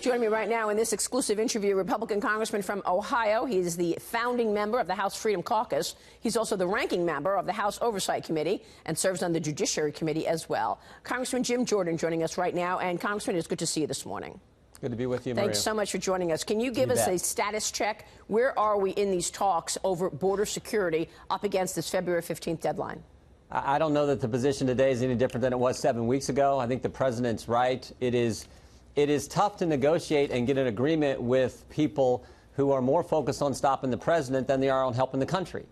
Joining me right now in this exclusive interview, Republican Congressman from Ohio. He is the founding member of the House Freedom Caucus. He's also the ranking member of the House Oversight Committee and serves on the Judiciary Committee as well. Congressman Jim Jordan joining us right now. And Congressman, it's good to see you this morning. Good to be with you, Maria. Thanks so much for joining us. Can you give us a status check? Where are we in these talks over border security up against this February 15th deadline? I don't know that the position today is any different than it was 7 weeks ago. I think the president's right. It is tough to negotiate and get an agreement with people who are more focused on stopping the president than they are on helping the country.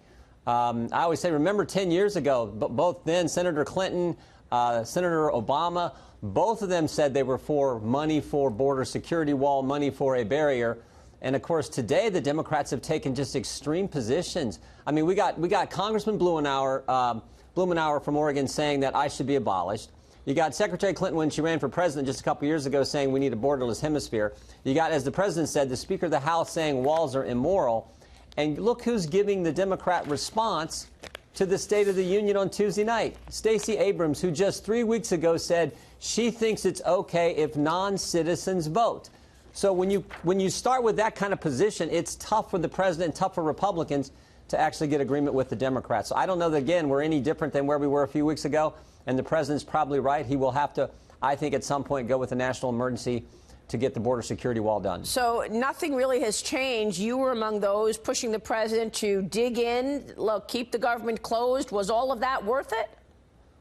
I always say, remember 10 years ago, both then Senator Clinton, Senator Obama, both of them said they were for money for border security wall, money for a barrier. And, of course, today the Democrats have taken just extreme positions. I mean, we got Congressman Blumenauer from Oregon saying that ICE should be abolished. You got Secretary Clinton when she ran for president just a couple years ago saying we need a borderless hemisphere. You got, as the president said, the Speaker of the House saying walls are immoral. And look who's giving the Democrat response to the State of the Union on Tuesday night. Stacey Abrams, who just 3 weeks ago said she thinks it's okay if non-citizens vote. So when you start with that kind of position, it's tough for the president, tough for Republicans to actually get agreement with the Democrats. So I don't know that, again, we're any different than where we were a few weeks ago. And the president's probably right. He will have to, I think, at some point go with a national emergency to get the border security wall done. So nothing really has changed. You were among those pushing the president to dig in, look, keep the government closed. Was all of that worth it?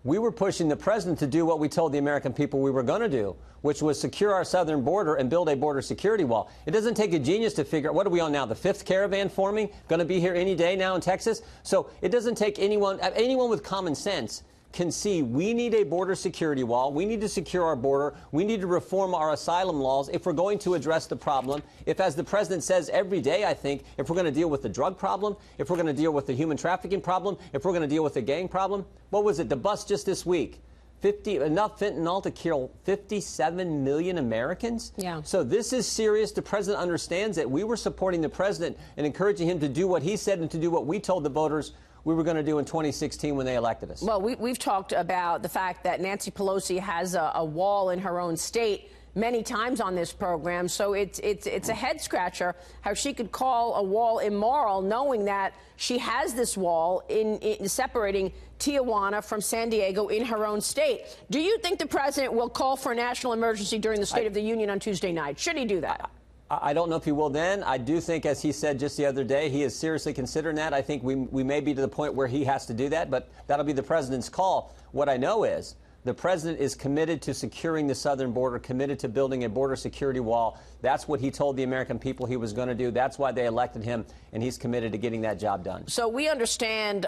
We were pushing the president to do what we told the American people we were going to do, which was secure our southern border and build a border security wall. It doesn't take a genius to figure out, what are we on now, the fifth caravan forming, going to be here any day now in Texas? So it doesn't take anyone with common sense can see we need a border security wall. We need to secure our border. We need to reform our asylum laws if we're going to address the problem. If, as the president says every day, I think, if we're going to deal with the drug problem, if we're going to deal with the human trafficking problem, if we're going to deal with the gang problem. What was it? The bust just this week. Enough fentanyl to kill 57 million Americans? Yeah. So this is serious. The president understands that. We were supporting the president and encouraging him to do what he said and to do what we told the voters we were going to do in 2016 when they elected us. Well, we've talked about the fact that Nancy Pelosi has a wall in her own state many times on this program. So it's a head scratcher how she could call a wall immoral, knowing that she has this wall in separating Tijuana from San Diego in her own state. Do you think the president will call for a national emergency during the State of the Union on Tuesday night? Should he do that? I don't know if he will then. I do think, as he said just the other day, he is seriously considering that. I think we may be to the point where he has to do that, but that'll be the president's call. What I know is the president is committed to securing the southern border, committed to building a border security wall. That's what he told the American people he was going to do. That's why they elected him, and he's committed to getting that job done. So we understand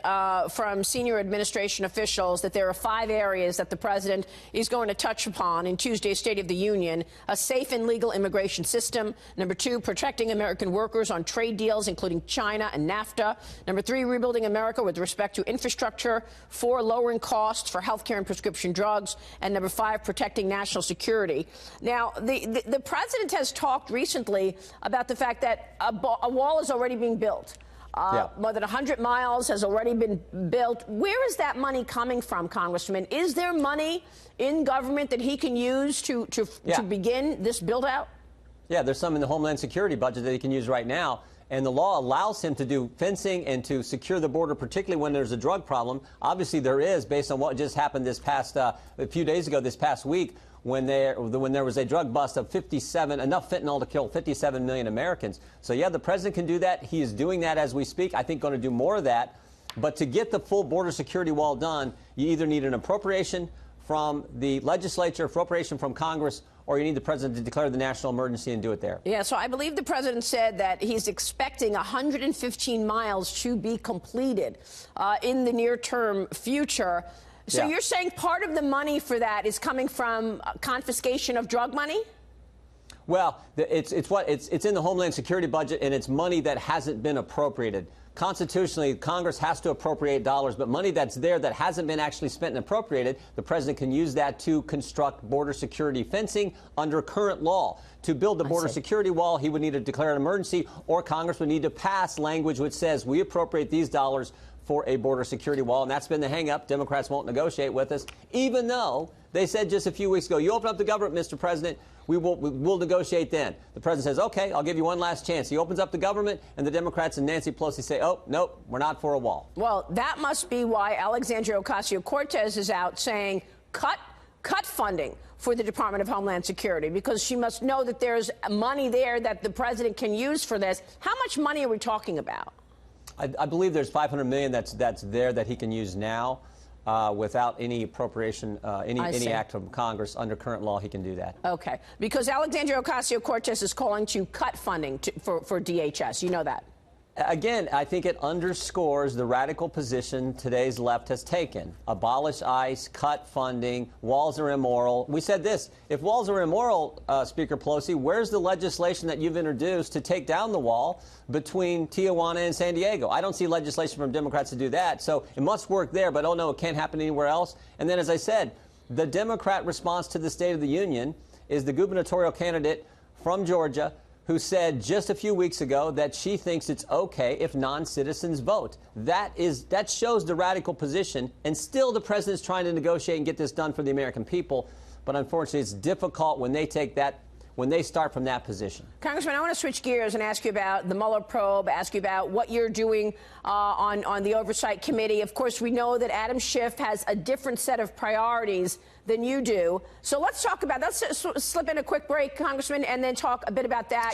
from senior administration officials that there are 5 areas that the president is going to touch upon in Tuesday's State of the Union: a safe and legal immigration system. Number 2, protecting American workers on trade deals, including China and NAFTA. Number 3, rebuilding America with respect to infrastructure. 4, lowering costs for health care and prescription drugs. And number 5, protecting national security. Now, the president has talked recently about the fact that a wall is already being built. More than 100 miles has already been built. Where is that money coming from, Congressman? Is there money in government that he can use to begin this build-out? Yeah, there's some in the Homeland Security budget that he can use right now. And the law allows him to do fencing and to secure the border, particularly when there's a drug problem. Obviously, there is, based on what just happened this past a few days ago, this past week, when there was a drug bust of enough fentanyl to kill 57 million Americans. So, yeah, the president can do that. He is doing that as we speak. I think going to do more of that. But to get the full border security wall done, you either need an appropriation from the legislature, appropriation from Congress, or you need the president to declare the national emergency and do it there. Yeah, so I believe the president said that he's expecting 115 miles to be completed in the near-term future. So you're saying part of the money for that is coming from confiscation of drug money? Well, it's in the Homeland Security budget, and it's money that hasn't been appropriated. Constitutionally, Congress has to appropriate dollars, but money that's there that hasn't been actually spent and appropriated, the president can use that to construct border security fencing under current law. To build the border security wall, he would need to declare an emergency, or Congress would need to pass language which says we appropriate these dollars for a border security wall, and that's been the hang-up. Democrats won't negotiate with us, even though they said just a few weeks ago, you open up the government, Mr. President, we'll negotiate then. The president says, okay, I'll give you one last chance. He opens up the government, and the Democrats and Nancy Pelosi say, oh, nope, we're not for a wall. Well, that must be why Alexandria Ocasio-Cortez is out saying cut funding for the Department of Homeland Security, because she must know that there's money there that the president can use for this. How much money are we talking about? I believe there's $500 million that's there that he can use now without any appropriation, any act from Congress. Under current law, he can do that. Okay, because Alexandria Ocasio-Cortez is calling to cut funding for DHS. You know that. Again, I think it underscores the radical position today's left has taken. Abolish ICE, cut funding, walls are immoral. We said this, if walls are immoral, Speaker Pelosi, where's the legislation that you've introduced to take down the wall between Tijuana and San Diego? I don't see legislation from Democrats to do that, so it must work there, but oh no, it can't happen anywhere else. And then, as I said, the Democrat response to the State of the Union is the gubernatorial candidate from Georgia who said just a few weeks ago that she thinks it's okay if non-citizens vote. That shows the radical position, and still the president's trying to negotiate and get this done for the American people. But unfortunately, it's difficult when they start from that position. Congressman, I want to switch gears and ask you about the Mueller probe, ask you about what you're doing on the Oversight Committee. Of course, we know that Adam Schiff has a different set of priorities than you do. So let's talk about, let's slip in a quick break, Congressman, and then talk a bit about that.